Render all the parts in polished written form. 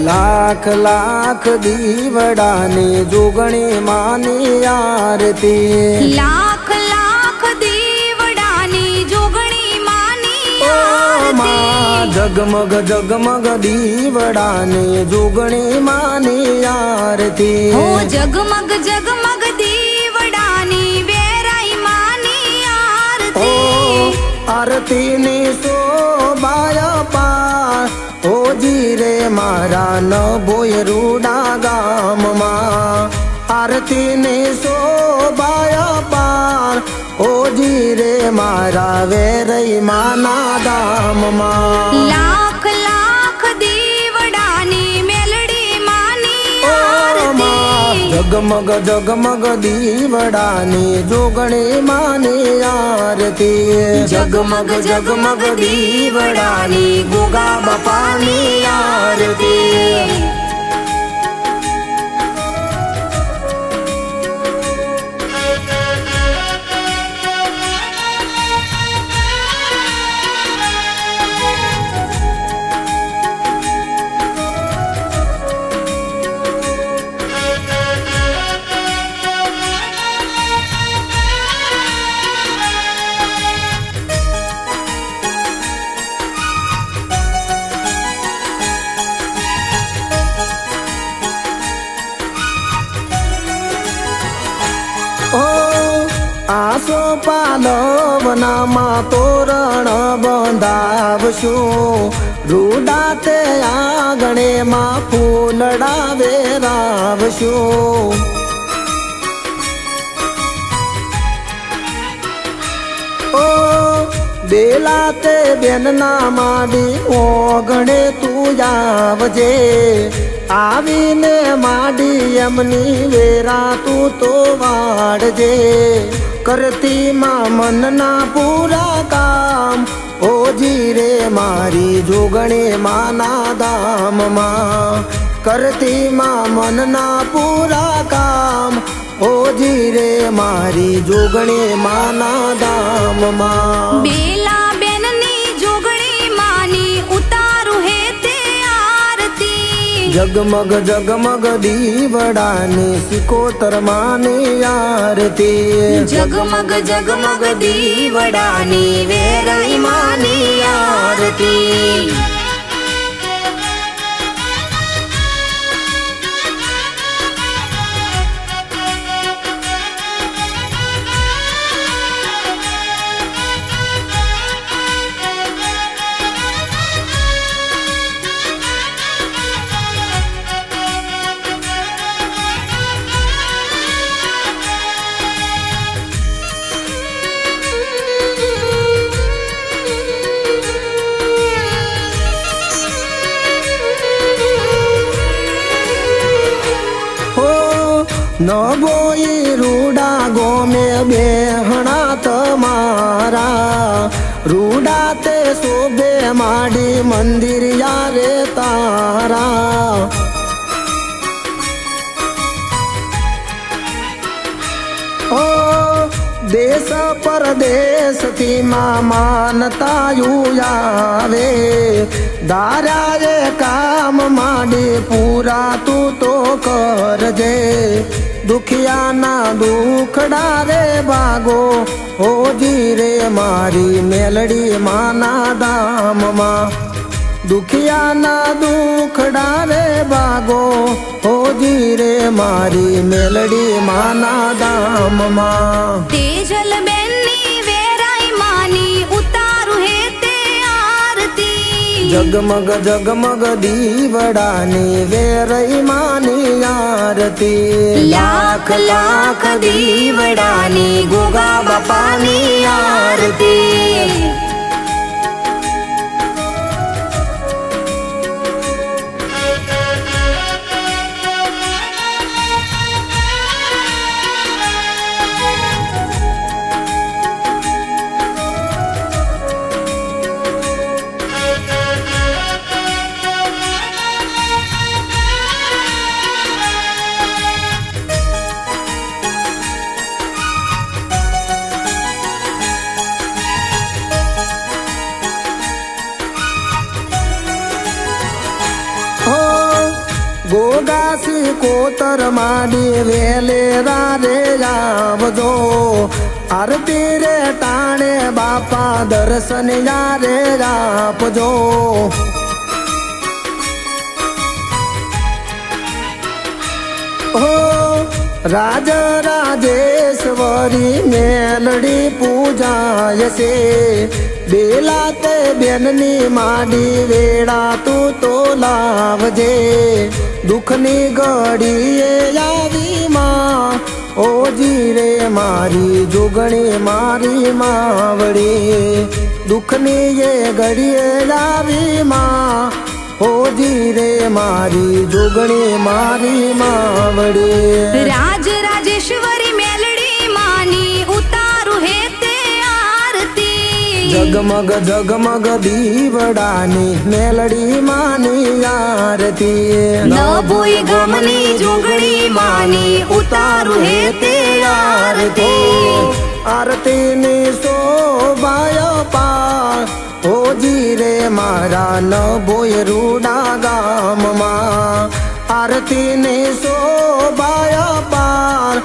लाख लाख दीवड़ानी जोगणी मानी आरती। लाख लाख दीवड़ानी जोगणी मानी आरती। जगमग जगमग दीवड़ानी जोगणी मानी आरती। हो जगमग जगमग दीवड़ानी वेराई मानी आरती। आरती नी शोभाया पार ओ जी रे मारा न बोय रूडा गाम मा। आरती ने शोभाया पार ओ जी रे मारा वेरई माना दाम मा। लाख लाख दीवड़ानी मेलड़ी मानी आरती। जगमग जगमग दीवड़ानी जोगणी मानी आरती। जगमग जगमग दीवड़ानी गोगा बापानी आरती। आसो पालवनामा तोरण बंधावशुं। रूडा ते आंगणे मां फूलड़ा वेरावशुं। बेला ते बेनना माडी ओगणे तू आवजे। आवीने माडी एमनी वेरा तू तो वाड़जे। करती मां मनना पूरा काम ओ जी रे मारी जोगणे माना दाम मा। करती मां मनना पूरा काम ओ जी रे मारी जोगणे माना दाम मा। बेला बेननी जोगणी मानी उतारू है ते आरती। जगमग जगमग दीवड़ानी सिकोतर मानी आरती। जगमग जगमग दीवड़ानी वेराई मानी आरती। न बोई रूडा गो में बेहणा तमारा। रूडा ते शोभे माडी मंदिर यारे तारा। देश परदेश थी मानता आवे। दाराए काम माडी पूरा तू तो करजे। दुखिया ना दुखड़ा रे भागो हो जी रे मारी मेलड़ी माना दाम मा। दुखिया ना दुखड़ा रे भागो हो जी रे मारी मेलड़ी माना दाम मा। तेजल बेनी वेराई मानी उतारू है ते आरती। जगमग जगमग दीवड़ानी वेरई मानी आरती। लाख लाख दीवड़ानी गोगा बापानी आरती। ગોગાસી કોતર માંડી વેલેરા રે આવજો આરતી રે ટાણે બાપા દર્શન યારે આપજો હો રાજ રાજેશ્વરી મેલડી પૂજાય છે બેલા તે બેનની માડી વેળા તું તો લાવજે દુઃખની ઘડીએ આવી માં ઓજી રે મારી જોગણી મારી માવડી દુઃખની એ ઘડીએ આવી માં ઓજી રે મારી જોગણી મારી માવડી રાજ રાજેશ્વરી મેલડી માની ઉતારું હે તે આરતી જગમગ જગમગ દીવડાની મેલડી માની આરતી ન ભૂઈ ગમની જોગણી માની ઉતારું હે તે આરતી આરતીની શોભાય પાર ઓજી રે મારા ન ભોય રૂડા ગામમાં આરતીની શોભાય પાર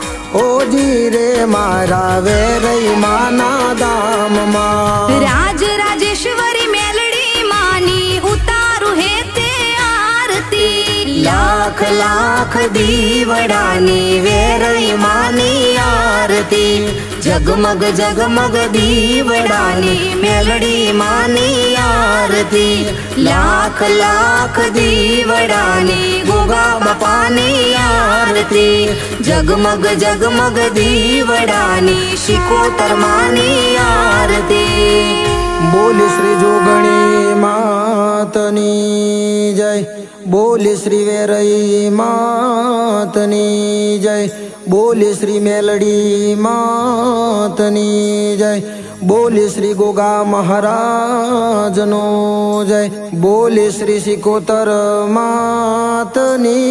ઓજી રે મારા વેરઈ માના ધામમાં રાજ રાજેશ્વરી મેલડી માની ઉતારું હે તે આરતી લાખ લાખ દીવડાની વેરઈ માની આરતી જગમગ જગમગ દીવડાની મેલડી માની આરતી લાખ લાખ દીવડાની ગોગા બાપાની આરતી જગમગ જગમગ દીવડાની શિકોતર માની આરતી બોલી શ્રી જોગણી માતની જય બોલી શ્રી વેરઈ માતની જય બોલી શ્રી મેલડી માતની જય બોલી શ્રી ગોગા મહારાજનો જય બોલી શ્રી શિકોતર માતની